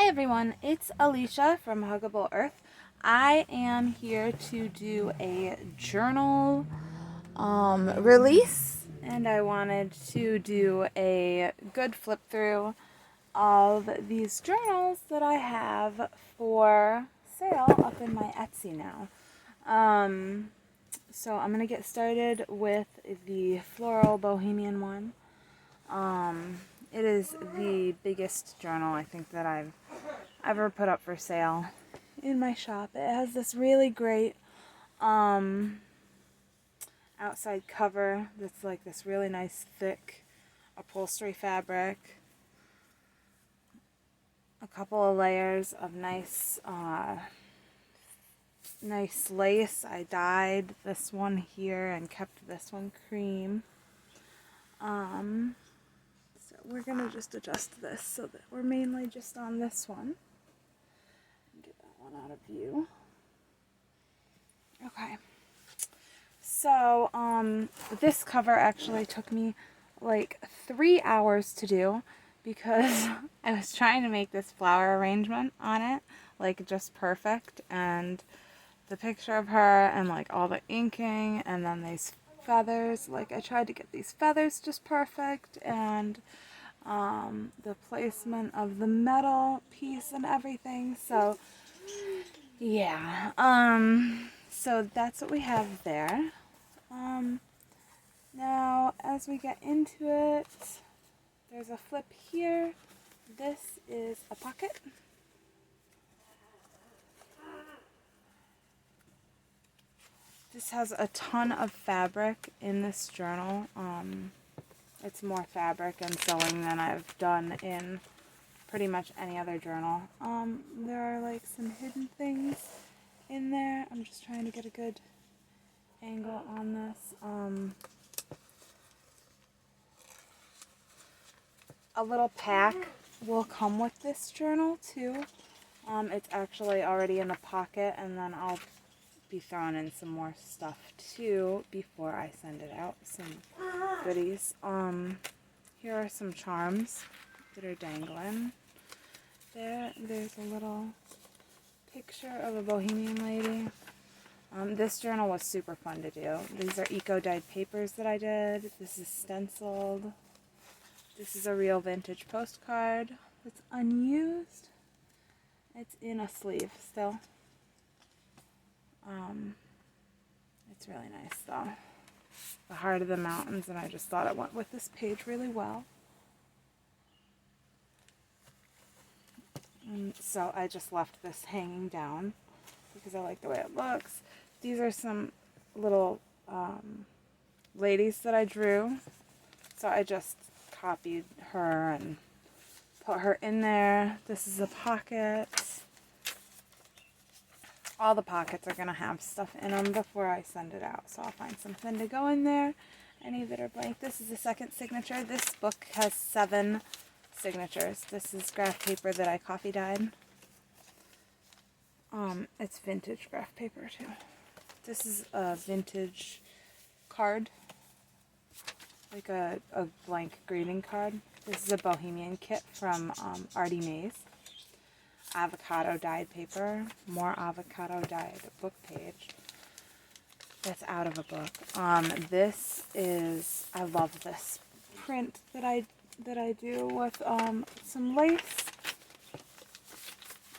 Hi everyone, it's Alicia from Huggable Earth. I am here to do a journal release, and I wanted to do a good flip through of these journals that I have for sale up in my Etsy now. So I'm going to get started with the Floral Bohemian one. It is the biggest journal I think that I've ever put up for sale in my shop. It has this really great outside cover that's like this really nice thick upholstery fabric, a couple of layers of nice lace. I dyed this one here and kept this one cream. So we're gonna just adjust this so that we're mainly just on this one. Get that one out of view. Okay. So this cover actually took me like 3 hours to do because I was trying to make this flower arrangement on it like just perfect, and the picture of her and like all the inking and then these feathers, like I tried to get these feathers just perfect, and the placement of the metal piece and everything. So yeah, so that's what we have there. Now as we get into it, there's a flip here. This is a pocket. This has a ton of fabric in this journal. It's more fabric and sewing than I've done in pretty much any other journal. There are like some hidden things in there. I'm just trying to get a good angle on this. A little pack will come with this journal too. It's actually already in the pocket, and then I'll be throwing in some more stuff too before I send it out. Some goodies. Here are some charms that are dangling. There's a little picture of a bohemian lady. This journal was super fun to do. These are eco-dyed papers that I did. This is stenciled. This is a real vintage postcard that's unused. It's in a sleeve still. It's really nice though. The heart of the mountains, and I just thought it went with this page really well. And so I just left this hanging down because I like the way it looks. These are some little ladies that I drew. So I just copied her and put her in there. This is a pocket. All the pockets are going to have stuff in them before I send it out, so I'll find something to go in there. Any that are blank. This is the second signature. This book has 7 signatures. This is graph paper that I coffee dyed. It's vintage graph paper too. This is a vintage card, like a blank greeting card. This is a bohemian kit from ArtyMaze. Avocado dyed paper, more avocado dyed book page. That's out of a book. This is, I love this print that I do with some lace.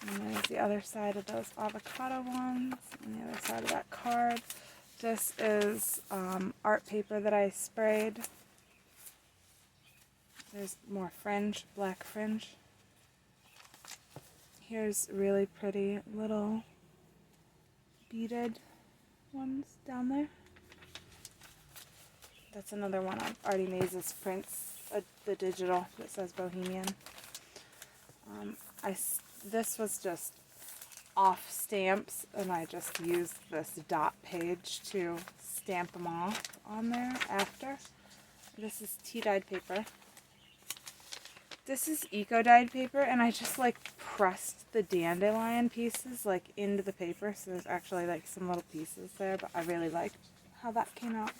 And there's the other side of those avocado ones, and the other side of that card. This is art paper that I sprayed. There's more fringe, black fringe. Here's really pretty little beaded ones down there. That's another one of ArtyMaze's prints, the digital that says Bohemian. This was just off stamps, and I just used this dot page to stamp them off on there after. This is tea-dyed paper. This is eco-dyed paper, and I just like pressed the dandelion pieces like into the paper, so there's actually like some little pieces there, but I really liked how that came out.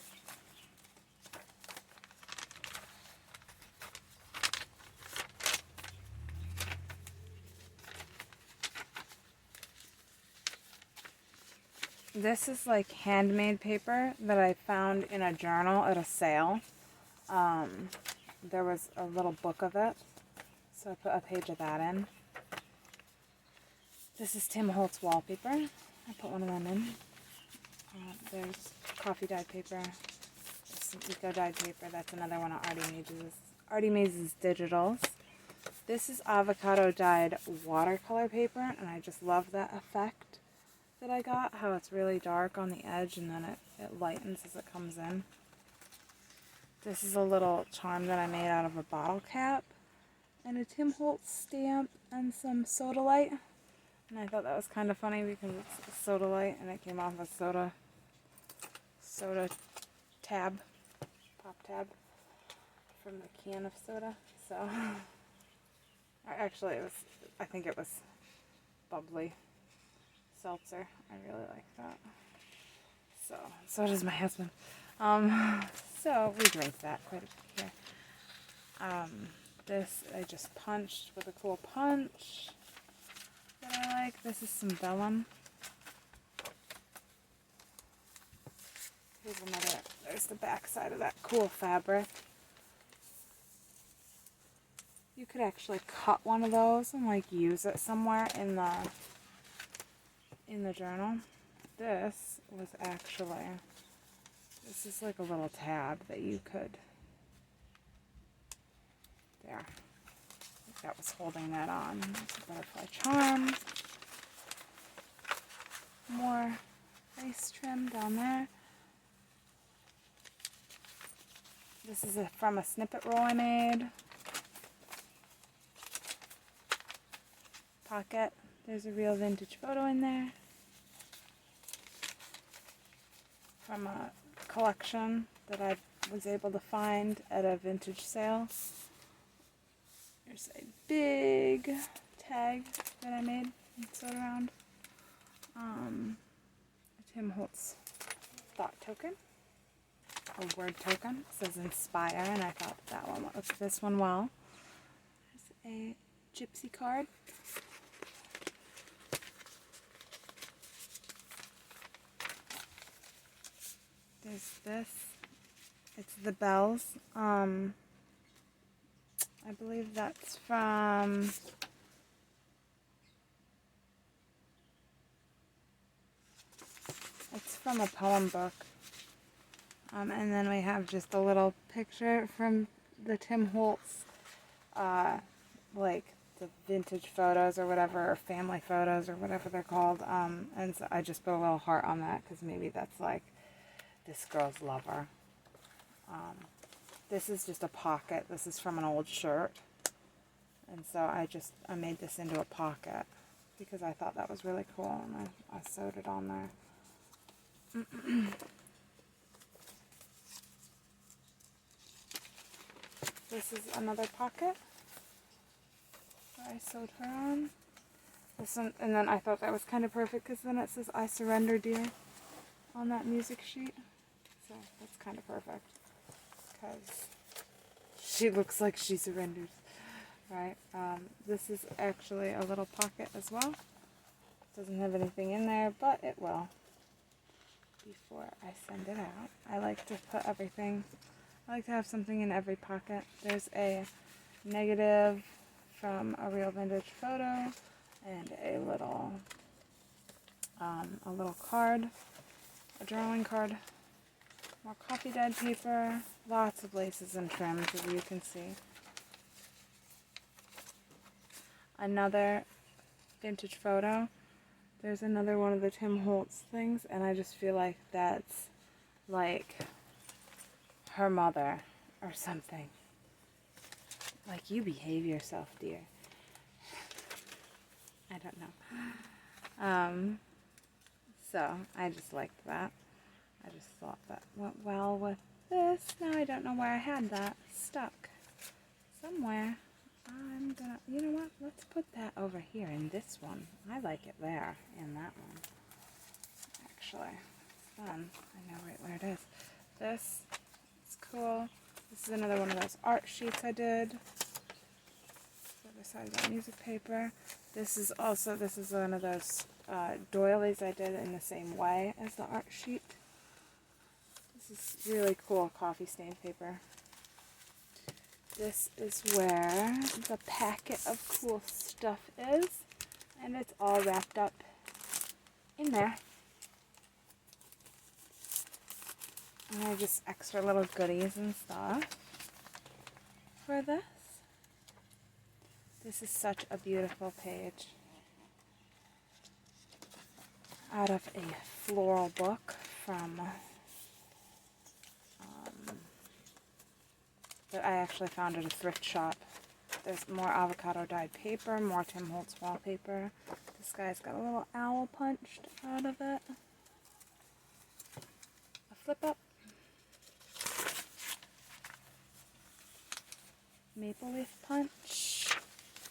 This is like handmade paper that I found in a journal at a sale. There was a little book of it, so I put a page of that in. This is Tim Holtz wallpaper. I put one of them in. There's coffee dyed paper. There's some eco dyed paper. That's another one of ArtyMaze's digitals. This is avocado dyed watercolor paper, and I just love that effect that I got, how it's really dark on the edge and then it lightens as it comes in. This is a little charm that I made out of a bottle cap and a Tim Holtz stamp and some soda light. And I thought that was kind of funny because it's a soda light and it came off a soda tab, pop tab from the can of soda. So, actually I think it was bubbly seltzer. I really like that. So does my husband. So we drink that quite a bit here. This I just punched with a cool punch that I like. This is some vellum. Here's another, there's the back side of that cool fabric. You could actually cut one of those and like use it somewhere in the journal. This was actually, this is like a little tab that you could, there, that was holding that on. There's a butterfly charm, more lace trim down there. This is from a snippet roll I made. Pocket. There's a real vintage photo in there from a collection that I was able to find at a vintage sale. There's a big tag that I made and sewed around. A Tim Holtz thought token, a word token. It says inspire, and I thought that one would this one well. There's a gypsy card. There's this. It's the bells. I believe that's from a poem book. And then we have just a little picture from the Tim Holtz, like the vintage photos or whatever, or family photos or whatever they're called. And so I just put a little heart on that because maybe that's like this girl's lover. This is just a pocket. This is from an old shirt. And so I made this into a pocket because I thought that was really cool, and I sewed it on there. This is another pocket that I sewed her on. This one, and then I thought that was kind of perfect because then it says "I surrender, dear" on that music sheet. So that's kind of perfect because she looks like she surrenders, right? This is actually a little pocket as well. Doesn't have anything in there, but it will before I send it out. I like to put everything, I like to have something in every pocket. There's a negative from a real vintage photo and a little card, a drawing card, more coffee dyed paper, lots of laces and trims as you can see. Another vintage photo. There's another one of the Tim Holtz things, and I just feel like that's like her mother or something. Like, you behave yourself, dear. I don't know. So I just liked that. I just thought that went well with this. Now I don't know where I had that stuck. Somewhere. I'm gonna, you know what? Let's put that over here in this one. I like it there in that one. Actually, it's fun. I know right where it is. This is cool. This is another one of those art sheets I did. So Besides that music paper, this is one of those doilies I did in the same way as the art sheet. This is really cool coffee stain paper. This is where the packet of cool stuff is, and it's all wrapped up in there. And they're just extra little goodies and stuff for this. This is such a beautiful page out of a floral book from that I actually found at a thrift shop. There's more avocado dyed paper, more Tim Holtz wallpaper. This guy's got a little owl punched out of it. A flip up. Maple leaf punch.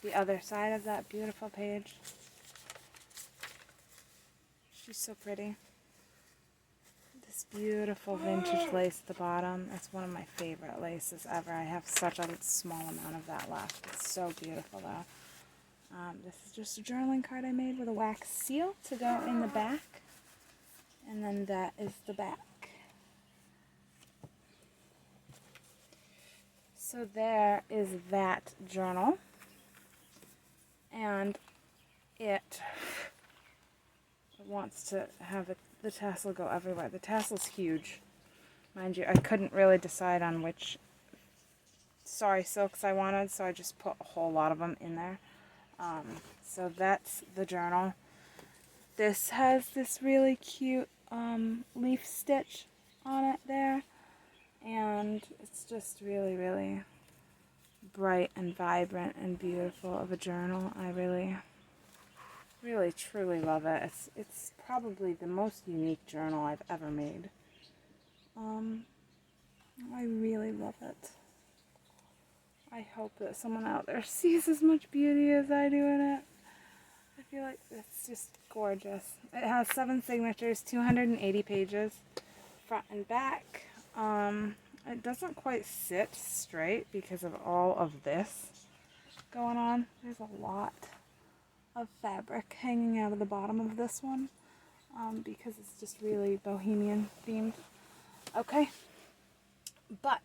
The other side of that beautiful page. She's so pretty. This beautiful vintage lace at the bottom. It's one of my favorite laces ever. I have such a small amount of that left. It's so beautiful though. This is just a journaling card I made with a wax seal to go in the back. And then that is the back. So there is that journal. And it wants to have the tassel go everywhere. The tassel's huge. Mind you, I couldn't really decide on which sari silks I wanted, so I just put a whole lot of them in there. So that's the journal. This has this really cute leaf stitch on it there, and it's just really, really bright and vibrant and beautiful of a journal. I really, really, truly love it. It's probably the most unique journal I've ever made. I really love it. I hope that someone out there sees as much beauty as I do in it. I feel like it's just gorgeous. It has 7 signatures, 280 pages, front and back. It doesn't quite sit straight because of all of this going on. There's a lot of fabric hanging out of the bottom of this one because it's just really bohemian themed. Okay, but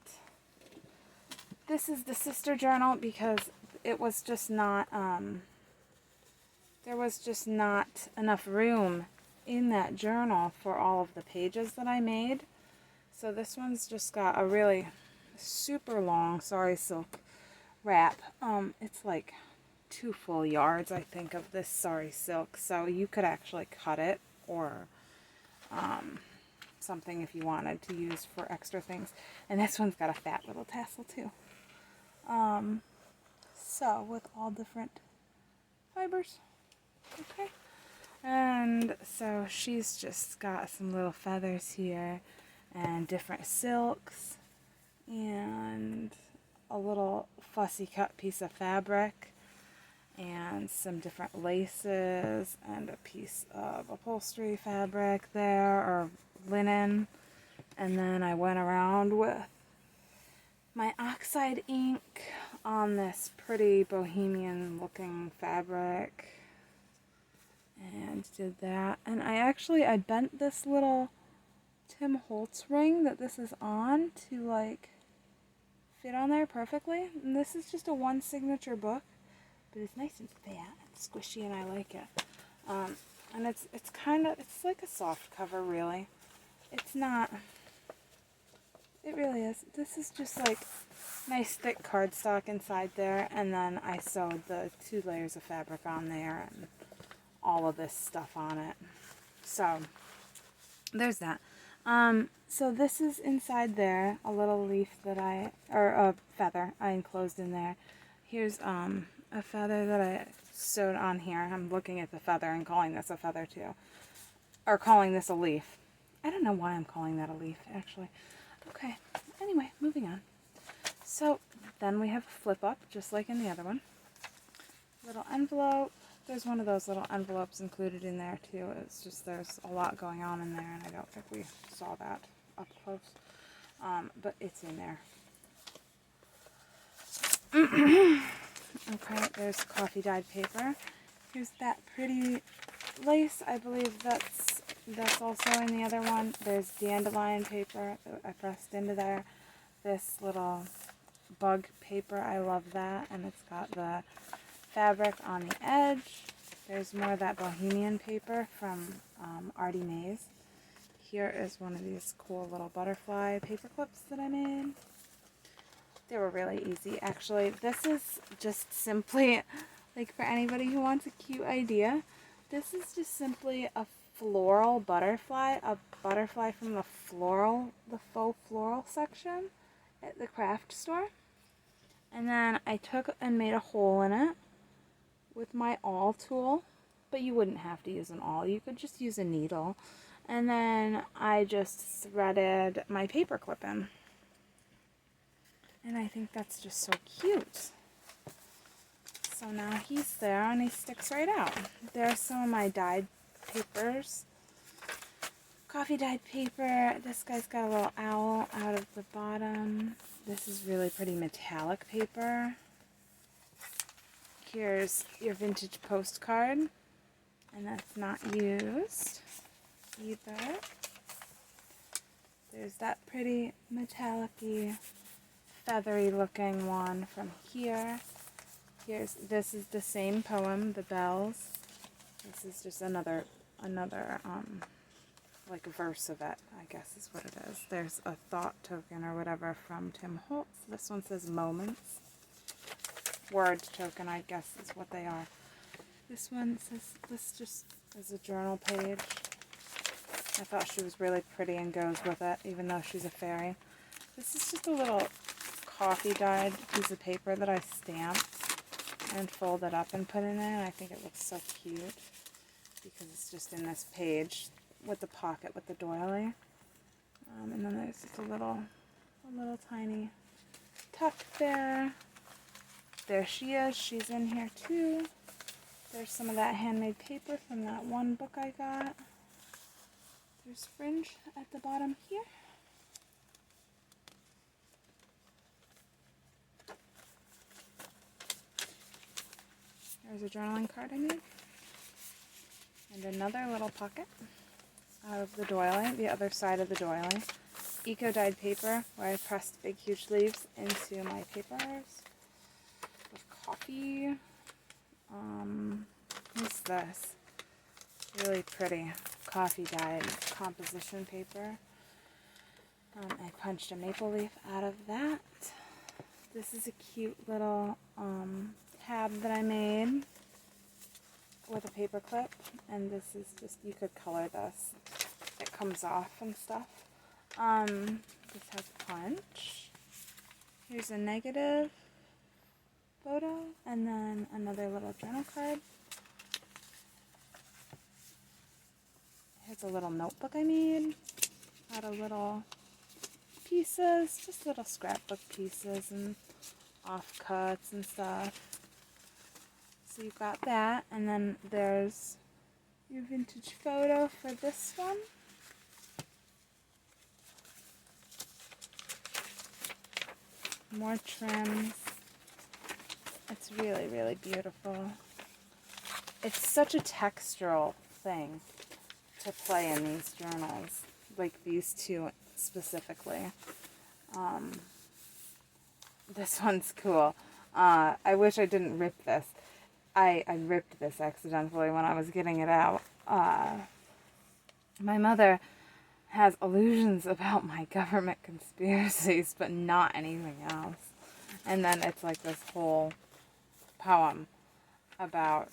this is the sister journal because it was just not, there was just not enough room in that journal for all of the pages that I made. So this one's just got a really super long sari silk wrap. It's like 2 full yards, I think, of this sari silk. So you could actually cut it or something if you wanted to use for extra things. And this one's got a fat little tassel too. So with all different fibers. Okay. And so she's just got some little feathers here and different silks and a little fussy cut piece of fabric and some different laces and a piece of upholstery fabric there, or linen. And then I went around with my oxide ink on this pretty bohemian looking fabric and did that. And I bent this little Tim Holtz ring that this is on to like fit on there perfectly. And this is just a 1 signature book, but it's nice and fat and squishy, and I like it. And it's like a soft cover, really. It's not. It really is. This is just like nice thick cardstock inside there, and then I sewed the 2 layers of fabric on there and all of this stuff on it. So there's that. So this is inside there, a little leaf that a feather I enclosed in there. Here's a feather that I sewed on here. I'm looking at the feather and calling this a feather too, or calling this a leaf. I don't know why I'm calling that a leaf, actually. Okay, anyway, moving on. So then we have a flip up, just like in the other one. Little envelope. There's one of those little envelopes included in there too. It's just there's a lot going on in there, and I don't think we saw that up close. But it's in there. Okay, there's coffee dyed paper. Here's that pretty lace. I believe that's also in the other one. There's dandelion paper that I pressed into there. This little bug paper, I love that, and it's got the fabric on the edge. There's more of that bohemian paper from ArtyMaze. Here is one of these cool little butterfly paper clips that I made. They were really easy, actually. This is just simply, like, for anybody who wants a cute idea, this is just simply a floral butterfly, a butterfly from the faux floral section at the craft store. And then I took and made a hole in it with my awl tool, but you wouldn't have to use an awl. You could just use a needle. And then I just threaded my paper clip in. And I think that's just so cute. So now he's there and he sticks right out. There's some of my dyed papers. Coffee dyed paper. This guy's got a little owl out of the bottom. This is really pretty metallic paper. Here's your vintage postcard. And that's not used either. There's that pretty metallic-y, feathery looking one from here. This is the same poem, The Bells. This is just another like verse of it, I guess is what it is. There's a thought token or whatever from Tim Holtz. This one says moments. Word token, I guess is what they are. This one says, this just is a journal page. I thought she was really pretty and goes with it, even though she's a fairy. This is just a little coffee dyed piece of paper that I stamped and folded up and put in there, and I think it looks so cute because it's just in this page with the pocket with the doily. And then there's just a little tiny tuck there. There she is. She's in here too. There's some of that handmade paper from that one book I got. There's fringe at the bottom here. There's a journaling card I made. And another little pocket out of the doily, the other side of the doily. Eco-dyed paper, where I pressed big huge leaves into my papers. With coffee. What's this? Really pretty coffee dyed composition paper. I punched a maple leaf out of that. This is a cute little tab that I made with a paper clip, and this is just, you could color this. It comes off and stuff. This has a punch. Here's a negative photo, and then another little journal card. Here's a little notebook I made out of little pieces, just little scrapbook pieces and offcuts and stuff. So you've got that, and then there's your vintage photo for this one. More trims. It's really, really beautiful. It's such a textural thing to play in these journals, like these two specifically. This one's cool. I wish I didn't rip this. I ripped this accidentally when I was getting it out. My mother has illusions about my government conspiracies, but not anything else. And then it's like this whole poem about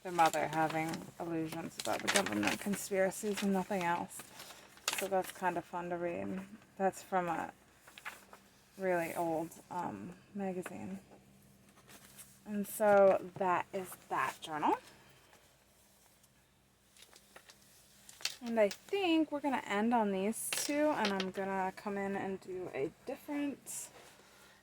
their mother having illusions about the government conspiracies and nothing else. So that's kind of fun to read. That's from a really old magazine. And so that is that journal. And I think we're going to end on these two, and I'm going to come in and do a different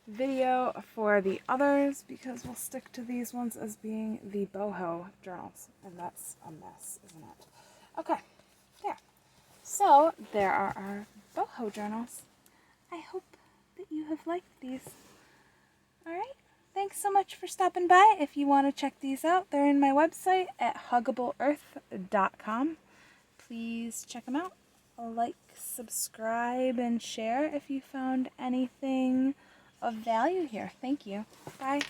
video for the others, because we'll stick to these ones as being the boho journals. And that's a mess, isn't it? Okay, there. So there are our boho journals. I hope that you have liked these. Alright? thanks so much for stopping by. If you want to check these out, they're in my website at huggableearth.com. Please check them out. Like, subscribe, and share if you found anything of value here. Thank you. Bye.